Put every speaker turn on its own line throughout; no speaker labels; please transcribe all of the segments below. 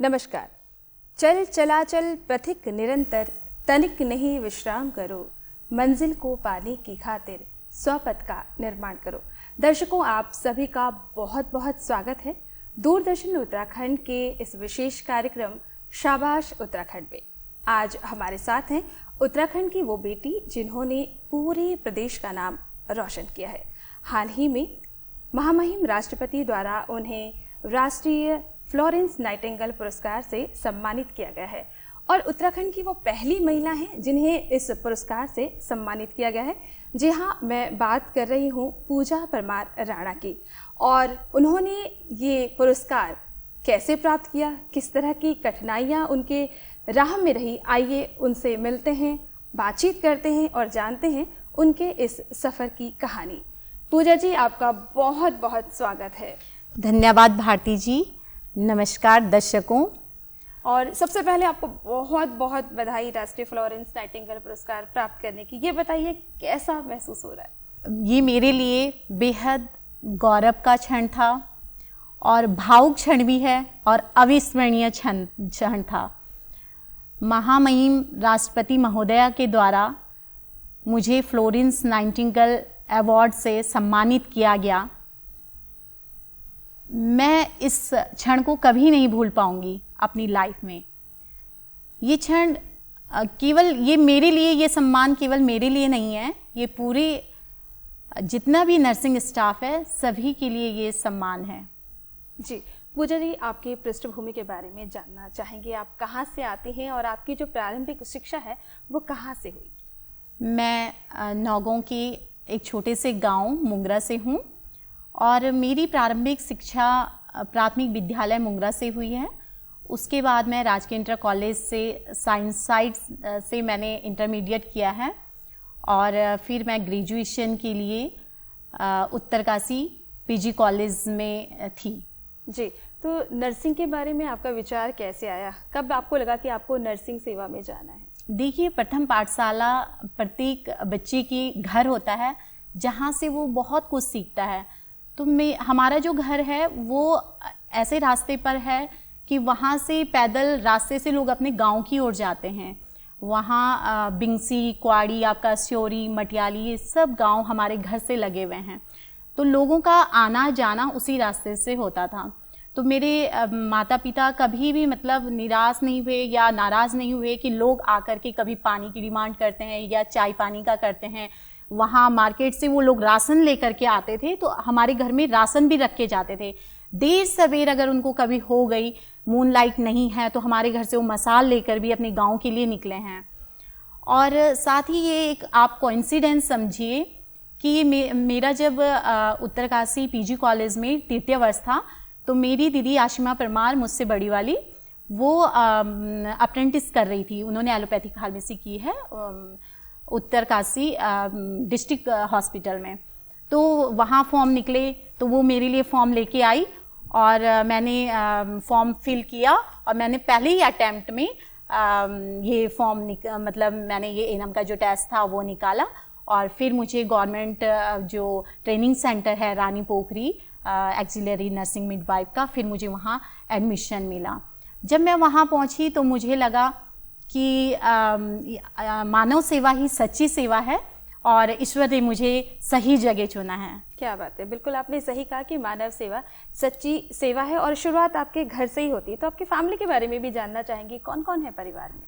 नमस्कार। चल चलाचल पथिक निरंतर, तनिक नहीं विश्राम करो, मंजिल को पाने की खातिर स्वपथ का निर्माण करो। दर्शकों, आप सभी का बहुत बहुत स्वागत है दूरदर्शन उत्तराखंड के इस विशेष कार्यक्रम शाबाश उत्तराखंड में। आज हमारे साथ हैं उत्तराखंड की वो बेटी जिन्होंने पूरे प्रदेश का नाम रोशन किया है। हाल ही में महामहिम राष्ट्रपति द्वारा उन्हें राष्ट्रीय फ्लोरेंस नाइटिंगेल पुरस्कार से सम्मानित किया गया है और उत्तराखंड की वो पहली महिला हैं जिन्हें इस पुरस्कार से सम्मानित किया गया है। जी हाँ, मैं बात कर रही हूँ पूजा परमार राणा की। और उन्होंने ये पुरस्कार कैसे प्राप्त किया, किस तरह की कठिनाइयाँ उनके राह में रही, आइए उनसे मिलते हैं, बातचीत करते हैं और जानते हैं उनके इस सफ़र की कहानी। पूजा जी, आपका बहुत बहुत स्वागत है।
धन्यवाद भारती जी। नमस्कार दर्शकों।
और सबसे पहले आपको बहुत बहुत बधाई राष्ट्रीय फ्लोरेंस नाइटिंगेल पुरस्कार प्राप्त करने की। ये बताइए कैसा महसूस हो रहा है?
ये मेरे लिए बेहद गौरव का क्षण था और भावुक क्षण भी है और अविस्मरणीय क्षण था। महामहिम राष्ट्रपति महोदया के द्वारा मुझे फ्लोरेंस नाइटिंगेल अवार्ड से सम्मानित किया गया। मैं इस क्षण को कभी नहीं भूल पाऊंगी अपनी लाइफ में। ये क्षण केवल ये मेरे लिए, ये सम्मान केवल मेरे लिए नहीं है, ये पूरे जितना भी नर्सिंग स्टाफ है सभी के लिए ये सम्मान है।
जी पूजा जी, आपकी पृष्ठभूमि के बारे में जानना चाहेंगे। आप कहाँ से आती हैं और आपकी जो प्रारंभिक शिक्षा है वो कहाँ से हुई?
मैं नौगांव के एक छोटे से गांव मुंगरा से हूँ और मेरी प्रारंभिक शिक्षा प्राथमिक विद्यालय मुंगरा से हुई है। उसके बाद मैं राजकीय इंटर कॉलेज से साइंस साइड से मैंने इंटरमीडिएट किया है और फिर मैं ग्रेजुएशन के लिए उत्तरकाशी पीजी कॉलेज में थी।
जी, तो नर्सिंग के बारे में आपका विचार कैसे आया? कब आपको लगा कि आपको नर्सिंग सेवा में जाना है?
देखिए, प्रथम पाठशाला प्रत्येक बच्चे की घर होता है जहाँ से वो बहुत कुछ सीखता है। तो हमारा जो घर है वो ऐसे रास्ते पर है कि वहाँ से पैदल रास्ते से लोग अपने गांव की ओर जाते हैं। वहाँ बिंगसी, क्वाड़ी, आपका स्योरी, मटियाली, ये सब गांव हमारे घर से लगे हुए हैं। तो लोगों का आना जाना उसी रास्ते से होता था। तो मेरे माता पिता कभी भी मतलब निराश नहीं हुए या नाराज़ नहीं हुए कि लोग आकर के कभी पानी की डिमांड करते हैं या चाय पानी का करते हैं। वहाँ मार्केट से वो लोग राशन लेकर के आते थे तो हमारे घर में राशन भी रख के जाते थे। देर सवेर अगर उनको कभी हो गई, मून लाइट नहीं है, तो हमारे घर से वो मसाल लेकर भी अपने गांव के लिए निकले हैं। और साथ ही ये एक आप कोइंसिडेंस समझिए कि मेरा जब उत्तरकाशी पीजी कॉलेज में तृतीय वर्ष था तो मेरी दीदी आशिमा परमार, मुझसे बड़ी वाली, वो अप्रेंटिस कर रही थी। उन्होंने एलोपैथिक फार्मेसी की है उत्तरकाशी डिस्ट्रिक्ट हॉस्पिटल में। तो वहाँ फॉर्म निकले तो वो मेरे लिए फॉर्म लेके आई और मैंने फॉर्म फिल किया और मैंने पहले ही अटैम्प्ट में ये फॉर्म मतलब मैंने ये एनम का जो टेस्ट था वो निकाला और फिर मुझे गवर्नमेंट जो ट्रेनिंग सेंटर है Rani Pokhari axillary nursing midwife का, फिर मुझे वहाँ एडमिशन मिला। जब मैं वहाँ पहुँची तो मुझे लगा कि मानव सेवा ही सच्ची सेवा है और ईश्वर ने मुझे सही जगह चुना है।
क्या बात है, बिल्कुल आपने सही कहा कि मानव सेवा सच्ची सेवा है और शुरुआत आपके घर से ही होती है। तो आपकी फैमिली के बारे में भी जानना चाहेंगे, कौन कौन है परिवार में?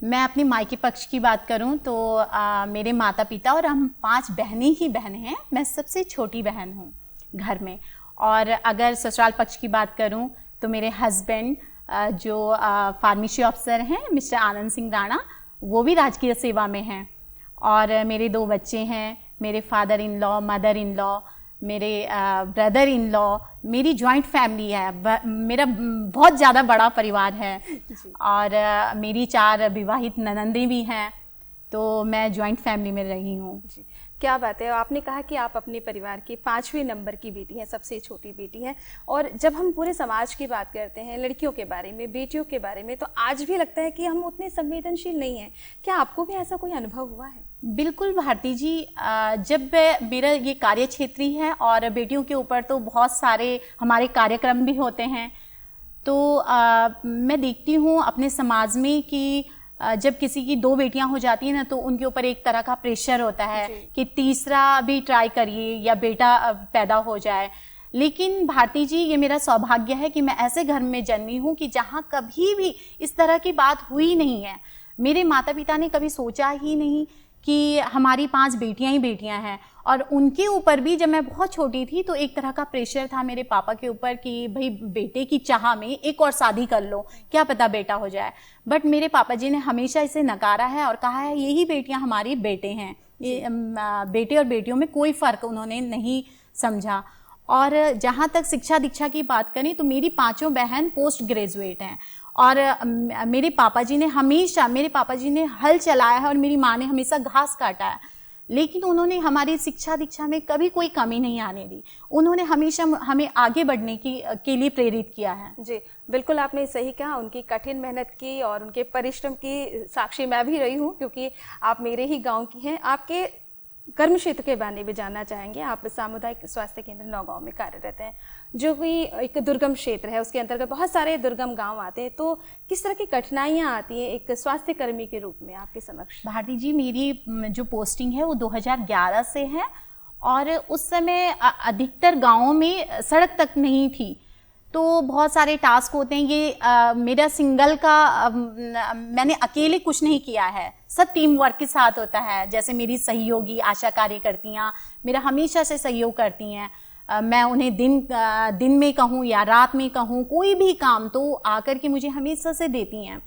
मैं अपने मायके पक्ष की बात करूं तो मेरे माता पिता और हम 5 बहनें ही बहनें हैं। मैं सबसे छोटी बहन हूं घर में। और अगर ससुराल पक्ष की बात करूं तो मेरे हस्बैंड जो फार्मेसी ऑफिसर हैं मिस्टर आनंद सिंह राणा, वो भी राजकीय सेवा में हैं। और मेरे 2 बच्चे हैं, मेरे father in law, mother in law, मेरे ब्रदर इन लॉ। मेरी जॉइंट फैमिली है, मेरा बहुत ज़्यादा बड़ा परिवार है। और मेरी 4 विवाहित ननंदें भी हैं। तो मैं जॉइंट फैमिली में रही हूँ।
क्या बात है। आपने कहा कि आप अपने परिवार की 5वें नंबर की बेटी हैं, सबसे छोटी बेटी हैं। और जब हम पूरे समाज की बात करते हैं, लड़कियों के बारे में, बेटियों के बारे में, तो आज भी लगता है कि हम उतने संवेदनशील नहीं हैं। क्या आपको भी ऐसा कोई अनुभव हुआ है?
बिल्कुल भारती जी, जब मेरा ये कार्य क्षेत्र है और बेटियों के ऊपर तो बहुत सारे हमारे कार्यक्रम भी होते हैं, तो मैं देखती हूँ अपने समाज में कि जब किसी की 2 बेटियां हो जाती हैं ना, तो उनके ऊपर एक तरह का प्रेशर होता है कि तीसरा भी ट्राई करिए या बेटा पैदा हो जाए। लेकिन भारती जी, ये मेरा सौभाग्य है कि मैं ऐसे घर में जन्मी हूँ कि जहाँ कभी भी इस तरह की बात हुई नहीं है। मेरे माता पिता ने कभी सोचा ही नहीं कि हमारी 5 बेटियां ही बेटियां हैं। और उनके ऊपर भी जब मैं बहुत छोटी थी तो एक तरह का प्रेशर था मेरे पापा के ऊपर कि भाई बेटे की चाह में एक और शादी कर लो, क्या पता बेटा हो जाए। बट मेरे पापा जी ने हमेशा इसे नकारा है और कहा है यही बेटियां हमारी बेटे हैं, ये बेटे और बेटियों में कोई फ़र्क उन्होंने नहीं समझा। और जहाँ तक शिक्षा दीक्षा की बात करें तो मेरी 5 बहन पोस्ट ग्रेजुएट हैं और मेरे पापा जी ने हल चलाया है और मेरी माँ ने हमेशा घास काटा है, लेकिन उन्होंने हमारी शिक्षा दीक्षा में कभी कोई कमी नहीं आने दी। उन्होंने हमेशा हमें आगे बढ़ने के लिए प्रेरित किया है।
जी बिल्कुल, आपने सही कहा। उनकी कठिन मेहनत की और उनके परिश्रम की साक्षी मैं भी रही हूँ, क्योंकि आप मेरे ही गांव की हैं। आपके कर्म क्षेत्र के बारे में भी जानना चाहेंगे। आप सामुदायिक स्वास्थ्य केंद्र नौगांव में कार्यरत हैं, जो कि एक दुर्गम क्षेत्र है, उसके अंतर्गत बहुत सारे दुर्गम गांव आते हैं। तो किस तरह की कठिनाइयां आती हैं एक स्वास्थ्य कर्मी के रूप में आपके समक्ष?
भारती जी, मेरी जो पोस्टिंग है वो 2011 से है और उस समय अधिकतर गाँवों में सड़क तक नहीं थी, तो बहुत सारे टास्क होते हैं। ये मेरा सिंगल का मैंने अकेले कुछ नहीं किया है, सब टीम वर्क के साथ होता है। जैसे मेरी सहयोगी आशा कार्यकर्तियाँ मेरा हमेशा से सहयोग करती हैं। मैं उन्हें दिन में कहूँ या रात में कहूँ, कोई भी काम तो आकर के मुझे हमेशा से देती हैं।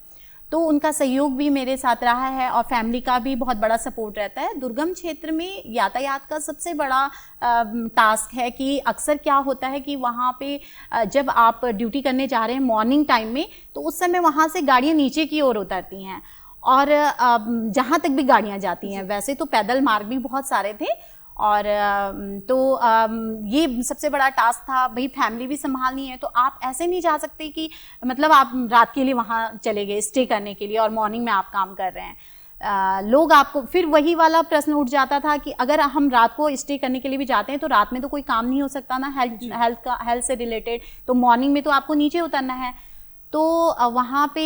तो उनका सहयोग भी मेरे साथ रहा है और फैमिली का भी बहुत बड़ा सपोर्ट रहता है। दुर्गम क्षेत्र में यातायात का सबसे बड़ा टास्क है कि अक्सर क्या होता है कि वहाँ पे जब आप ड्यूटी करने जा रहे हैं मॉर्निंग टाइम में, तो उस समय वहाँ से गाड़ियाँ नीचे की ओर उतरती हैं और जहाँ तक भी गाड़ियाँ जाती हैं। वैसे तो पैदल मार्ग भी बहुत सारे थे और तो ये सबसे बड़ा टास्क था। भाई फैमिली भी संभालनी है, तो आप ऐसे नहीं जा सकते कि मतलब आप रात के लिए वहाँ चले गए स्टे करने के लिए और मॉर्निंग में आप काम कर रहे हैं। लोग आपको फिर वही वाला प्रश्न उठ जाता था कि अगर हम रात को स्टे करने के लिए भी जाते हैं तो रात में तो कोई काम नहीं हो सकता ना हेल्थ से रिलेटेड, तो मॉर्निंग में तो आपको नीचे उतरना है। तो वहाँ पे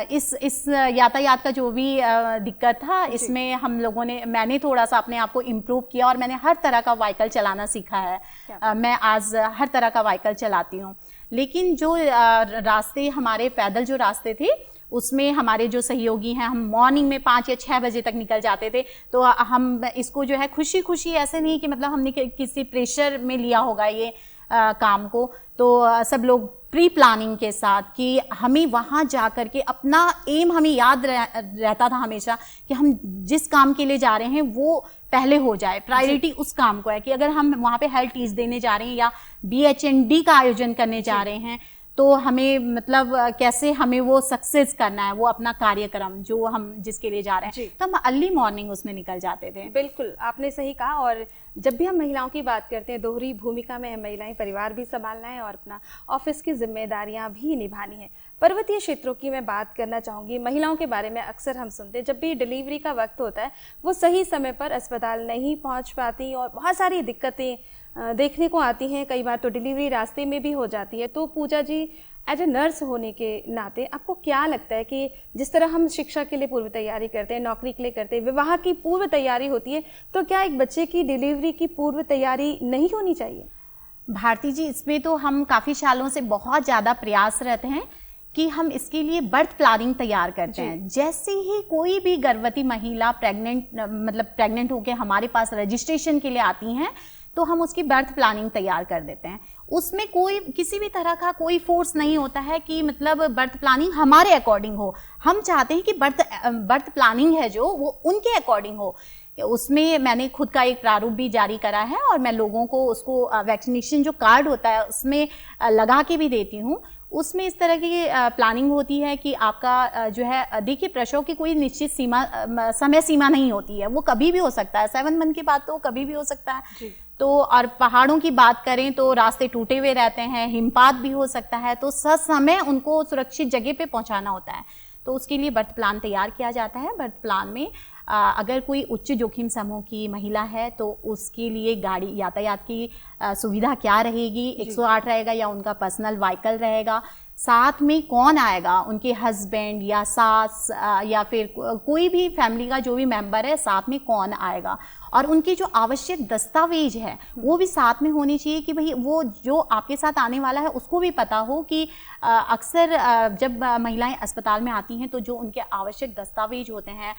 इस यातायात का जो भी दिक्कत था, इसमें हम लोगों ने मैंने थोड़ा सा अपने आप को इम्प्रूव किया और मैंने हर तरह का व्हीकल चलाना सीखा है। मैं आज हर तरह का व्हीकल चलाती हूँ। लेकिन जो रास्ते हमारे पैदल जो रास्ते थे, उसमें हमारे जो सहयोगी हैं, हम मॉर्निंग में 5 या 6 बजे तक निकल जाते थे। तो हम इसको जो है खुशी खुशी, ऐसे नहीं कि मतलब हमने किसी प्रेशर में लिया होगा ये काम को, तो सब लोग प्री प्लानिंग के साथ कि हमें वहाँ जा कर के अपना एम हमें याद रहता था हमेशा कि हम जिस काम के लिए जा रहे हैं वो पहले हो जाए। प्रायोरिटी उस काम को है कि अगर हम वहाँ पे हेल्थ टीज देने जा रहे हैं या BHND का आयोजन करने जा रहे हैं, तो हमें मतलब कैसे हमें वो सक्सेस करना है, वो अपना कार्यक्रम जो हम जिसके लिए जा रहे हैं, तो हम अर्ली मॉर्निंग उसमें निकल जाते थे।
बिल्कुल, आपने सही कहा। और जब भी हम महिलाओं की बात करते हैं, दोहरी भूमिका में है महिलाएं, परिवार भी संभालना है और अपना ऑफिस की जिम्मेदारियां भी निभानी है। पर्वतीय क्षेत्रों की मैं बात करना चाहूँगी। महिलाओं के बारे में अक्सर हम सुनते हैं, जब भी डिलीवरी का वक्त होता है वो सही समय पर अस्पताल नहीं पहुँच पाती और बहुत सारी दिक्कतें देखने को आती हैं। कई बार तो डिलीवरी रास्ते में भी हो जाती है। तो पूजा जी, एज ए नर्स होने के नाते आपको क्या लगता है कि जिस तरह हम शिक्षा के लिए पूर्व तैयारी करते हैं, नौकरी के लिए करते हैं, विवाह की पूर्व तैयारी होती है, तो क्या एक बच्चे की डिलीवरी की पूर्व तैयारी नहीं होनी चाहिए?
भारती जी, इसमें तो हम काफ़ी सालों से बहुत ज़्यादा प्रयासरत हैं कि हम इसके लिए बर्थ प्लानिंग तैयार करते हैं। जैसे ही कोई भी गर्भवती महिला प्रेग्नेंट होकर हमारे पास रजिस्ट्रेशन के लिए आती हैं, तो हम उसकी बर्थ प्लानिंग तैयार कर देते हैं। उसमें कोई किसी भी तरह का कोई फोर्स नहीं होता है कि मतलब बर्थ प्लानिंग हमारे अकॉर्डिंग हो। हम चाहते हैं कि बर्थ प्लानिंग है जो वो उनके अकॉर्डिंग हो। उसमें मैंने खुद का एक प्रारूप भी जारी करा है और मैं लोगों को उसको वैक्सीनेशन जो कार्ड होता है उसमें लगा के भी देती हूँ। उसमें इस तरह की प्लानिंग होती है कि आपका जो है, देखिए प्रसव की कोई निश्चित समय सीमा नहीं होती है, वो कभी भी हो सकता है। 7 मंथ के बाद तो कभी भी हो सकता है। तो और पहाड़ों की बात करें तो रास्ते टूटे हुए रहते हैं, हिमपात भी हो सकता है, तो ससमय उनको सुरक्षित जगह पे पहुंचाना होता है। तो उसके लिए बर्थ प्लान तैयार किया जाता है। बर्थ प्लान में अगर कोई उच्च जोखिम समूह की महिला है तो उसके लिए गाड़ी यातायात की सुविधा क्या रहेगी, 108 रहेगा या उनका पर्सनल व्हीकल रहेगा। साथ में कौन आएगा, उनके हस्बैंड या सास या फिर कोई भी फैमिली का जो भी मेंबर है, साथ में कौन आएगा, और उनकी जो आवश्यक दस्तावेज है वो भी साथ में होनी चाहिए कि भाई वो जो आपके साथ आने वाला है उसको भी पता हो कि अक्सर जब महिलाएं अस्पताल में आती हैं तो जो उनके आवश्यक दस्तावेज होते हैं,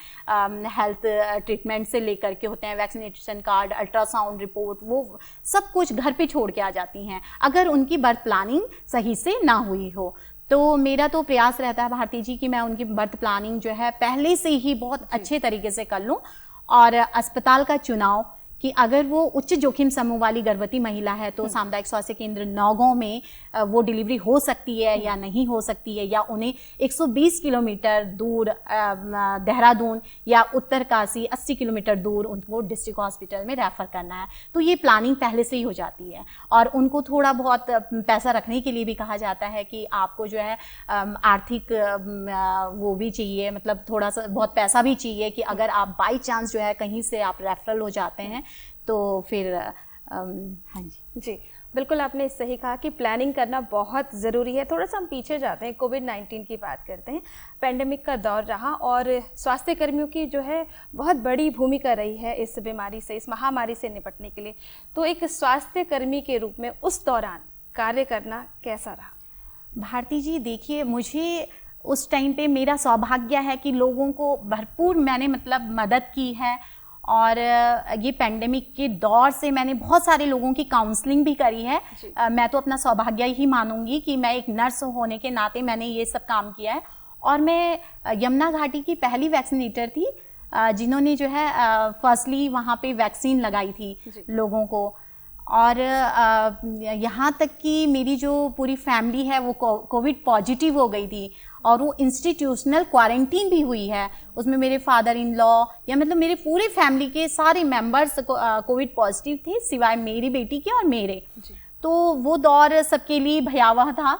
हेल्थ ट्रीटमेंट से लेकर के होते हैं, वैक्सीनेशन कार्ड, अल्ट्रासाउंड रिपोर्ट, वो सब कुछ घर पे छोड़ के आ जाती हैं अगर उनकी बर्थ प्लानिंग सही से ना हुई हो। तो मेरा तो प्रयास रहता है भारती जी कि मैं उनकी बर्थ प्लानिंग जो है पहले से ही बहुत अच्छे तरीके से कर लूँ, और अस्पताल का चुनाव कि अगर वो उच्च जोखिम समूह वाली गर्भवती महिला है तो सामुदायिक स्वास्थ्य केंद्र नौगांव में वो डिलीवरी हो सकती है या नहीं हो सकती है, या उन्हें 120 किलोमीटर दूर देहरादून या उत्तरकाशी 80 किलोमीटर दूर उनको डिस्ट्रिक्ट हॉस्पिटल में रेफ़र करना है। तो ये प्लानिंग पहले से ही हो जाती है, और उनको थोड़ा बहुत पैसा रखने के लिए भी कहा जाता है कि आपको जो है आर्थिक वो भी चाहिए, मतलब थोड़ा सा बहुत पैसा भी चाहिए कि अगर आप बाई चांस जो है कहीं से आप रेफरल हो जाते हैं तो फिर हाँ जी।
जी बिल्कुल, आपने सही कहा कि प्लानिंग करना बहुत ज़रूरी है। थोड़ा सा हम पीछे जाते हैं, कोविड-19 की बात करते हैं। पेंडेमिक का दौर रहा और स्वास्थ्य कर्मियों की जो है बहुत बड़ी भूमिका रही है इस बीमारी से, इस महामारी से निपटने के लिए। तो एक स्वास्थ्य कर्मी के रूप में उस दौरान कार्य करना कैसा रहा?
भारती जी देखिए, मुझे उस टाइम पे मेरा सौभाग्य है कि लोगों को भरपूर मैंने मतलब मदद की है, और ये पेंडेमिक के दौर से मैंने बहुत सारे लोगों की काउंसलिंग भी करी है। मैं तो अपना सौभाग्य ही मानूंगी कि मैं एक नर्स होने के नाते मैंने ये सब काम किया है, और मैं यमुना घाटी की पहली वैक्सीनेटर थी जिन्होंने जो है फर्स्टली वहाँ पे वैक्सीन लगाई थी लोगों को। और यहाँ तक कि मेरी जो पूरी फैमिली है वो कोविड पॉजिटिव हो गई थी, और वो इंस्टीट्यूशनल क्वारंटीन भी हुई है। उसमें मेरे फादर इन लॉ या मतलब मेरे पूरे फैमिली के सारे मेंबर्स कोविड पॉजिटिव थे, सिवाय मेरी बेटी के और मेरे। तो वो दौर सबके लिए भयावह था,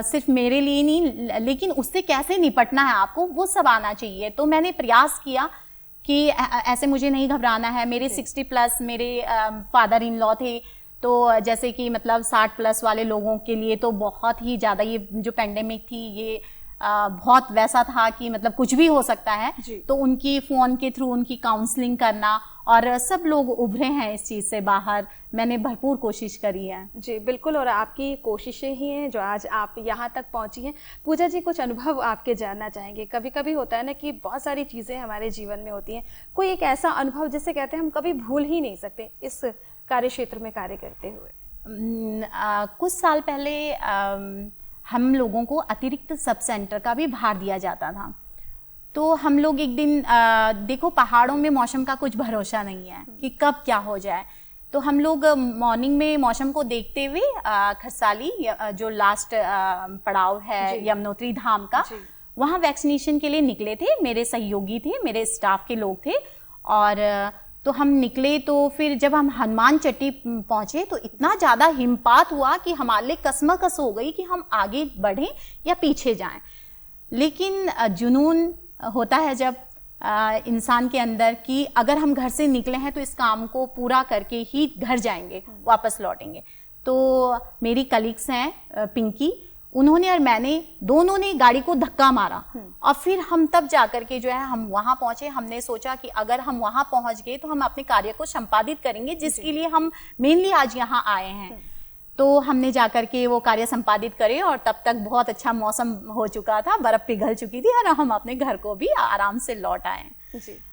सिर्फ मेरे लिए नहीं, लेकिन उससे कैसे निपटना है आपको वो सब आना चाहिए। तो मैंने प्रयास किया कि ऐसे मुझे नहीं घबराना है। मेरे 60 प्लस मेरे फादर इन लॉ थे, तो जैसे कि मतलब 60 प्लस वाले लोगों के लिए तो बहुत ही ज़्यादा ये जो पेंडेमिक थी ये बहुत वैसा था कि मतलब कुछ भी हो सकता है। तो उनकी फ़ोन के थ्रू उनकी काउंसलिंग करना, और सब लोग उभरे हैं इस चीज़ से बाहर। मैंने भरपूर कोशिश करी है।
जी बिल्कुल, और आपकी कोशिशें ही हैं जो आज आप यहाँ तक पहुँची हैं। पूजा जी, कुछ अनुभव आपके जानना चाहेंगे। कभी कभी होता है ना कि बहुत सारी चीज़ें हमारे जीवन में होती हैं, कोई एक ऐसा अनुभव जिसे कहते हैं हम कभी भूल ही नहीं सकते इस कार्य क्षेत्र में कार्य करते हुए?
कुछ साल पहले हम लोगों को अतिरिक्त सब सेंटर का भी भार दिया जाता था। तो हम लोग एक दिन देखो पहाड़ों में मौसम का कुछ भरोसा नहीं है कि कब क्या हो जाए। तो हम लोग मॉर्निंग में मौसम को देखते हुए खरसाली जो लास्ट पड़ाव है यमुनोत्री धाम का, वहाँ वैक्सीनेशन के लिए निकले थे। मेरे सहयोगी थे, मेरे स्टाफ के लोग थे, और तो हम निकले। तो फिर जब हम हनुमान चट्टी पहुँचे तो इतना ज़्यादा हिमपात हुआ कि हमारे लिए कसमकस हो गई कि हम आगे बढ़ें या पीछे जाएं। लेकिन जुनून होता है जब इंसान के अंदर कि अगर हम घर से निकले हैं तो इस काम को पूरा करके ही घर जाएंगे, वापस लौटेंगे। तो मेरी कलीग्स हैं पिंकी, उन्होंने और मैंने दोनों ने गाड़ी को धक्का मारा, और फिर हम तब जाकर के जो है हम वहाँ पहुँचे। हमने सोचा कि अगर हम वहाँ पहुँच गए तो हम अपने कार्य को संपादित करेंगे जिसके लिए हम मेनली आज यहाँ आए हैं। तो हमने जाकर के वो कार्य संपादित करे, और तब तक बहुत अच्छा मौसम हो चुका था, बर्फ़ पिघल चुकी थी, और हम अपने घर को भी आराम से लौट आए।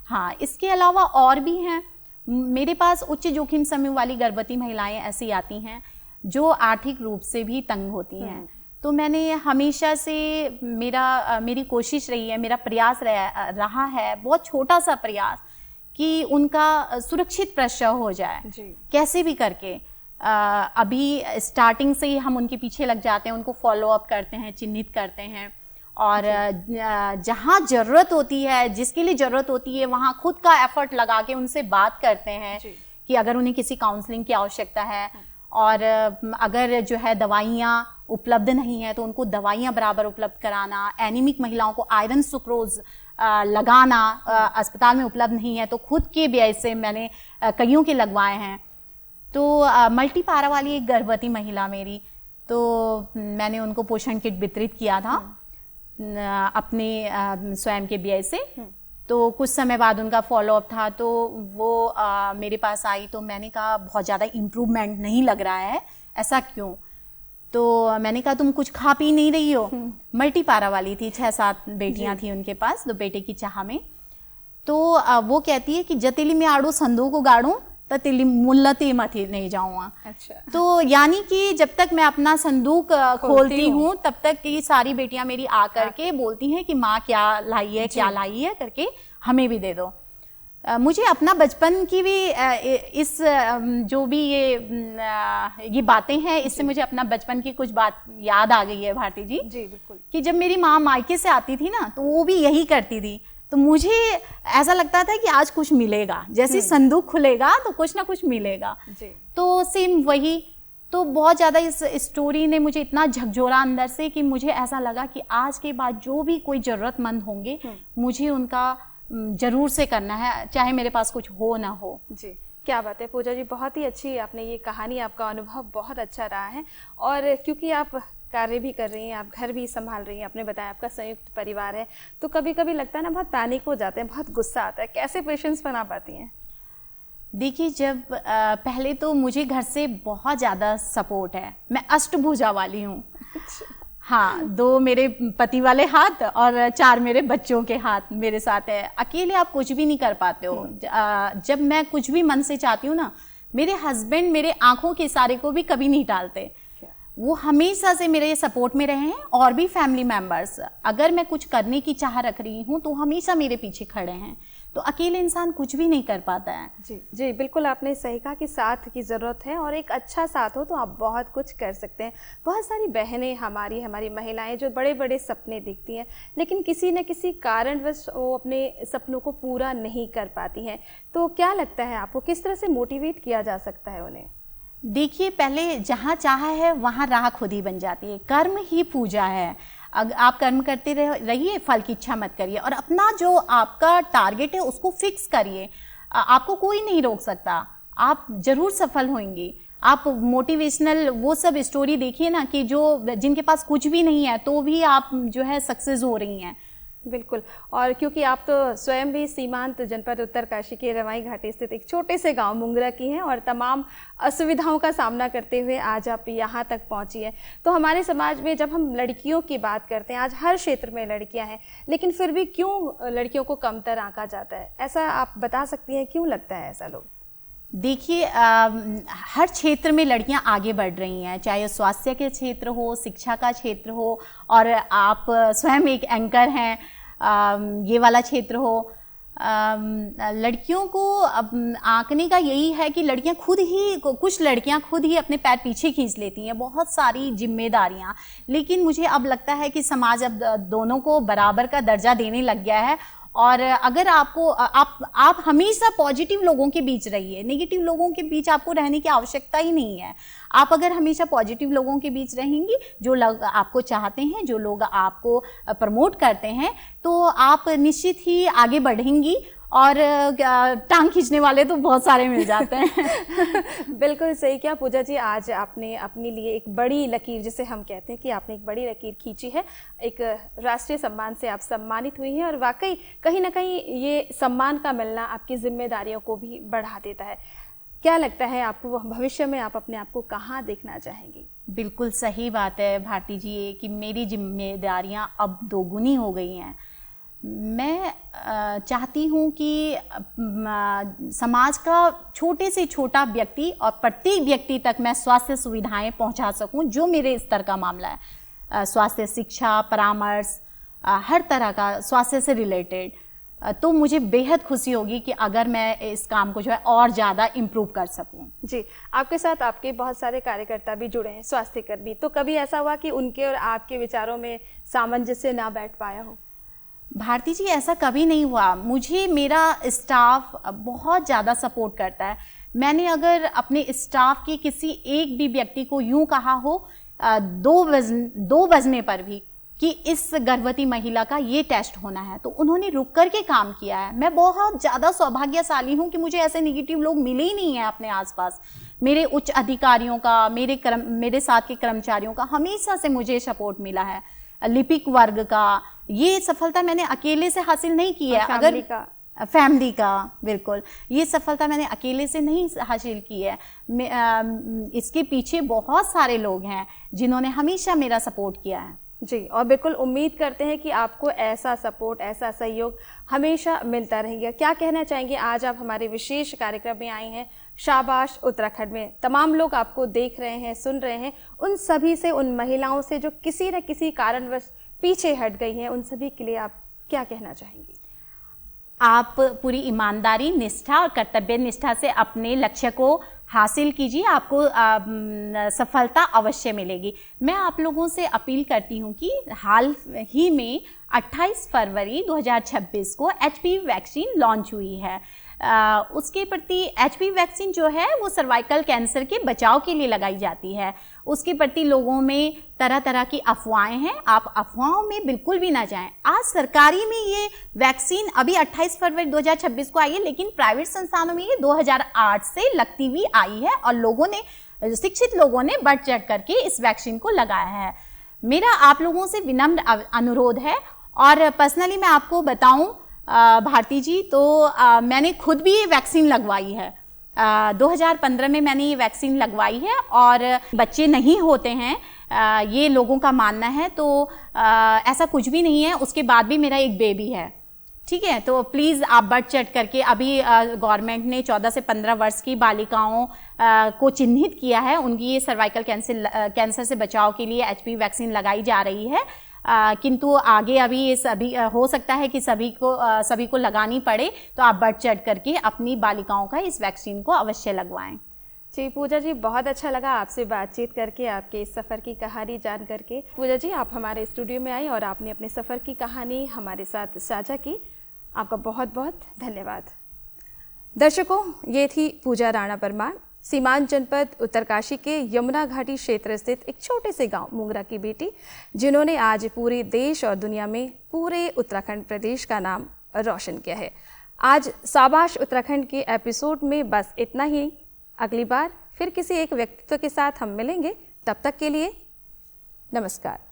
हाँ, इसके अलावा और भी हैं। मेरे पास उच्च जोखिम समूह वाली गर्भवती महिलाएं ऐसी आती हैं जो आर्थिक रूप से भी तंग होती हैं। तो मैंने हमेशा से मेरी कोशिश रही है, मेरा प्रयास रहा है, बहुत छोटा सा प्रयास, कि उनका सुरक्षित प्रसव हो जाए कैसे भी करके। अभी स्टार्टिंग से ही हम उनके पीछे लग जाते हैं, उनको फॉलो अप करते हैं, चिन्हित करते हैं, और जहाँ ज़रूरत होती है, जिसके लिए ज़रूरत होती है, वहाँ खुद का एफर्ट लगा के उनसे बात करते हैं कि अगर उन्हें किसी काउंसलिंग की आवश्यकता है, और अगर जो है दवाइयाँ उपलब्ध नहीं है तो उनको दवाइयाँ बराबर उपलब्ध कराना। एनीमिक महिलाओं को आयरन सुक्रोज लगाना अस्पताल में उपलब्ध नहीं है तो खुद के व्यय से मैंने कईयों के लगवाए हैं। तो मल्टी पारा वाली एक गर्भवती महिला मेरी, तो मैंने उनको पोषण किट वितरित किया था अपने स्वयं के व्यय से। तो कुछ समय बाद उनका फॉलोअप था, तो वो मेरे पास आई, तो मैंने कहा बहुत ज़्यादा इम्प्रूवमेंट नहीं लग रहा है, ऐसा क्यों? तो मैंने कहा तुम कुछ खा पी नहीं रही हो। मल्टीपारा वाली थी, 6-7 बेटियां थी उनके पास, तो बेटे की चाह में। तो वो कहती है कि जतीली में आड़ू संदूक उगाड़ू ततीली मुल्लती मथी नहीं जाऊँगा।
अच्छा।
तो यानी कि जब तक मैं अपना संदूक खोलती हूँ तब तक की सारी बेटियां मेरी आकर के बोलती हैं कि माँ क्या लाई है, क्या लाई है करके हमें भी दे दो। मुझे अपना बचपन की भी इस जो भी ये बातें हैं, इससे मुझे अपना बचपन की कुछ बात याद आ गई है भारती जी।
जी बिल्कुल।
कि जब मेरी माँ मायके से आती थी ना, तो वो भी यही करती थी। तो मुझे ऐसा लगता था कि आज कुछ मिलेगा, जैसे संदूक खुलेगा तो कुछ ना कुछ मिलेगा जी। तो सेम वही। तो बहुत ज़्यादा इस स्टोरी ने मुझे इतना झकझोरा अंदर से कि मुझे ऐसा लगा कि आज के बाद जो भी कोई ज़रूरतमंद होंगे मुझे उनका ज़रूर से करना है, चाहे मेरे पास कुछ हो ना हो।
जी, क्या बात है पूजा जी, बहुत ही अच्छी आपने ये कहानी, आपका अनुभव बहुत अच्छा रहा है। और क्योंकि आप कार्य भी कर रही हैं, आप घर भी संभाल रही हैं, आपने बताया आपका संयुक्त परिवार है, तो कभी कभी लगता है ना बहुत पैनिक हो जाते हैं, बहुत गुस्सा आता है, कैसे पेशेंस बना पाती हैं?
देखिए, जब पहले तो मुझे घर से बहुत ज़्यादा सपोर्ट है, मैं अष्टभुजा वाली हूँ। हाँ, 2 मेरे पति वाले हाथ और 4 मेरे बच्चों के हाथ मेरे साथ है। अकेले आप कुछ भी नहीं कर पाते हो। जब मैं कुछ भी मन से चाहती हूँ ना, मेरे हस्बैंड मेरे आंखों के इशारे को भी कभी नहीं टालते। वो हमेशा से मेरे सपोर्ट में रहे हैं, और भी फैमिली मेंबर्स। अगर मैं कुछ करने की चाह रख रही हूँ तो हमेशा मेरे पीछे खड़े हैं। तो अकेले इंसान कुछ भी नहीं कर पाता है।
जी जी बिल्कुल, आपने सही कहा कि साथ की ज़रूरत है, और एक अच्छा साथ हो तो आप बहुत कुछ कर सकते हैं। बहुत सारी बहनें हमारी महिलाएं जो बड़े बड़े सपने देखती हैं, लेकिन किसी न किसी कारणवश वो अपने सपनों को पूरा नहीं कर पाती हैं। तो क्या लगता है आपको, किस तरह से मोटिवेट किया जा सकता है उन्हें?
देखिए, पहले जहाँ चाह है वहाँ राह खुद ही बन जाती है। कर्म ही पूजा है। अगर आप कर्म करते रहिए, फल की इच्छा मत करिए, और अपना जो आपका टारगेट है उसको फिक्स करिए। आपको कोई नहीं रोक सकता, आप जरूर सफल होंगे। आप मोटिवेशनल वो सब स्टोरी देखिए ना, कि जो जिनके पास कुछ भी नहीं है तो भी आप जो है सक्सेस हो रही हैं।
बिल्कुल, और क्योंकि आप तो स्वयं भी सीमांत जनपद उत्तरकाशी के रवाई घाटी स्थित एक छोटे से गांव मुंगरा की हैं, और तमाम असुविधाओं का सामना करते हुए आज आप यहाँ तक पहुँची हैं। तो हमारे समाज में जब हम लड़कियों की बात करते हैं, आज हर क्षेत्र में लड़कियाँ हैं, लेकिन फिर भी क्यों लड़कियों को कमतर आंका जाता है? ऐसा आप बता सकती हैं, क्यों लगता है ऐसा? लोग
देखिए, हर क्षेत्र में लड़कियां आगे बढ़ रही हैं, चाहे स्वास्थ्य के क्षेत्र हो, शिक्षा का क्षेत्र हो, और आप स्वयं एक एंकर हैं, ये वाला क्षेत्र हो। लड़कियों को अब आंकने का यही है कि लड़कियां खुद ही, कुछ लड़कियां खुद ही अपने पैर पीछे खींच लेती हैं, बहुत सारी जिम्मेदारियां। लेकिन मुझे अब लगता है कि समाज अब दोनों को बराबर का दर्जा देने लग गया है। और अगर आपको आप हमेशा पॉजिटिव लोगों के बीच रहिए, नेगेटिव लोगों के बीच आपको रहने की आवश्यकता ही नहीं है। आप अगर हमेशा पॉजिटिव लोगों के बीच रहेंगी, जो लोग आपको चाहते हैं, जो लोग आपको प्रमोट करते हैं, तो आप निश्चित ही आगे बढ़ेंगी। और टांग खींचने वाले तो बहुत सारे मिल जाते हैं।
बिल्कुल सही किया पूजा जी, आज आपने अपने लिए एक बड़ी लकीर, जिसे हम कहते हैं कि आपने एक बड़ी लकीर खींची है। एक राष्ट्रीय सम्मान से आप सम्मानित हुई हैं, और वाकई कहीं ना कहीं ये सम्मान का मिलना आपकी जिम्मेदारियों को भी बढ़ा देता है। क्या लगता है आपको, भविष्य में आप अपने आप को कहाँ देखना चाहेंगी?
बिल्कुल सही बात है भारती जी, कि मेरी जिम्मेदारियाँ अब दोगुनी हो गई हैं। मैं चाहती हूँ कि समाज का छोटे से छोटा व्यक्ति और प्रत्येक व्यक्ति तक मैं स्वास्थ्य सुविधाएं पहुँचा सकूँ, जो मेरे स्तर का मामला है। स्वास्थ्य, शिक्षा, परामर्श, हर तरह का स्वास्थ्य से रिलेटेड। तो मुझे बेहद खुशी होगी कि अगर मैं इस काम को जो है और ज़्यादा इम्प्रूव कर सकूं।
जी, आपके साथ आपके बहुत सारे कार्यकर्ता भी जुड़े हैं, स्वास्थ्य कर्मी। तो कभी ऐसा हुआ कि उनके और आपके विचारों में सामंजस्य ना बैठ पाया हो?
भारती जी, ऐसा कभी नहीं हुआ। मुझे मेरा स्टाफ बहुत ज़्यादा सपोर्ट करता है। मैंने अगर अपने स्टाफ के किसी एक भी व्यक्ति को यूँ कहा हो 2 बजने पर भी कि इस गर्भवती महिला का ये टेस्ट होना है, तो उन्होंने रुक कर के काम किया है। मैं बहुत ज़्यादा सौभाग्यशाली हूँ कि मुझे ऐसे नेगेटिव लोग मिले ही नहीं हैं अपने आसपास। मेरे उच्च अधिकारियों का, मेरे साथ के कर्मचारियों का हमेशा से मुझे सपोर्ट मिला है। लिपिक वर्ग का, ये सफलता मैंने अकेले से हासिल नहीं की है। अगर फैमिली का, बिल्कुल, ये सफलता मैंने अकेले से नहीं हासिल की है। इसके पीछे बहुत सारे लोग हैं जिन्होंने हमेशा मेरा सपोर्ट किया है।
जी, और बिल्कुल उम्मीद करते हैं कि आपको ऐसा सपोर्ट, ऐसा सहयोग हमेशा मिलता रहेगा। क्या कहना चाहेंगे, आज आप हमारे विशेष कार्यक्रम में आई हैं शाबाश उत्तराखंड में, तमाम लोग आपको देख रहे हैं, सुन रहे हैं, उन सभी से, उन महिलाओं से जो किसी न किसी कारणवश पीछे हट गई हैं, उन सभी के लिए आप क्या कहना चाहेंगी?
आप पूरी ईमानदारी, निष्ठा और कर्तव्य निष्ठा से अपने लक्ष्य को हासिल कीजिए, आपको सफलता अवश्य मिलेगी। मैं आप लोगों से अपील करती हूँ कि हाल ही में 28 फरवरी 2026 को HPV वैक्सीन लॉन्च हुई है। उसके प्रति HPV वैक्सीन जो है वो सर्वाइकल कैंसर के बचाव के लिए लगाई जाती है। उसके प्रति लोगों में तरह तरह की अफवाहें हैं, आप अफवाहों में बिल्कुल भी ना जाएं। आज सरकारी में ये वैक्सीन अभी 28 फरवरी 2026 को आई है, लेकिन प्राइवेट संस्थानों में ये 2008 से लगती हुई आई है और लोगों ने, शिक्षित लोगों ने बढ़ चढ़ करके इस वैक्सीन को लगाया है। मेरा आप लोगों से विनम्र अनुरोध है, और पर्सनली मैं आपको बताऊं भारती जी, तो मैंने खुद भी ये वैक्सीन लगवाई है। 2015 में मैंने ये वैक्सीन लगवाई है, और बच्चे नहीं होते हैं ये लोगों का मानना है, तो ऐसा कुछ भी नहीं है। उसके बाद भी मेरा एक बेबी है, ठीक है। तो प्लीज़ आप बढ़ चढ़ करके, अभी गवर्नमेंट ने 14 से 15 वर्ष की बालिकाओं को चिन्हित किया है, उनकी ये सर्वाइकल कैंसर से बचाव के लिए HPV वैक्सीन लगाई जा रही है। किंतु आगे अभी ये सभी हो सकता है कि सभी को लगानी पड़े, तो आप बढ़ चढ़ करके अपनी बालिकाओं का इस वैक्सीन को अवश्य लगवाएं।
जी पूजा जी, बहुत अच्छा लगा आपसे बातचीत करके, आपके इस सफ़र की कहानी जान करके। पूजा जी, आप हमारे स्टूडियो में आई और आपने अपने सफ़र की कहानी हमारे साथ साझा की, आपका बहुत बहुत धन्यवाद। दर्शकों, ये थी पूजा राणा परमार, सीमांत जनपद उत्तरकाशी के यमुना घाटी क्षेत्र स्थित एक छोटे से गांव मुंगरा की बेटी, जिन्होंने आज पूरे देश और दुनिया में पूरे उत्तराखंड प्रदेश का नाम रोशन किया है। आज शाबाश उत्तराखंड के एपिसोड में बस इतना ही। अगली बार फिर किसी एक व्यक्तित्व के साथ हम मिलेंगे, तब तक के लिए नमस्कार।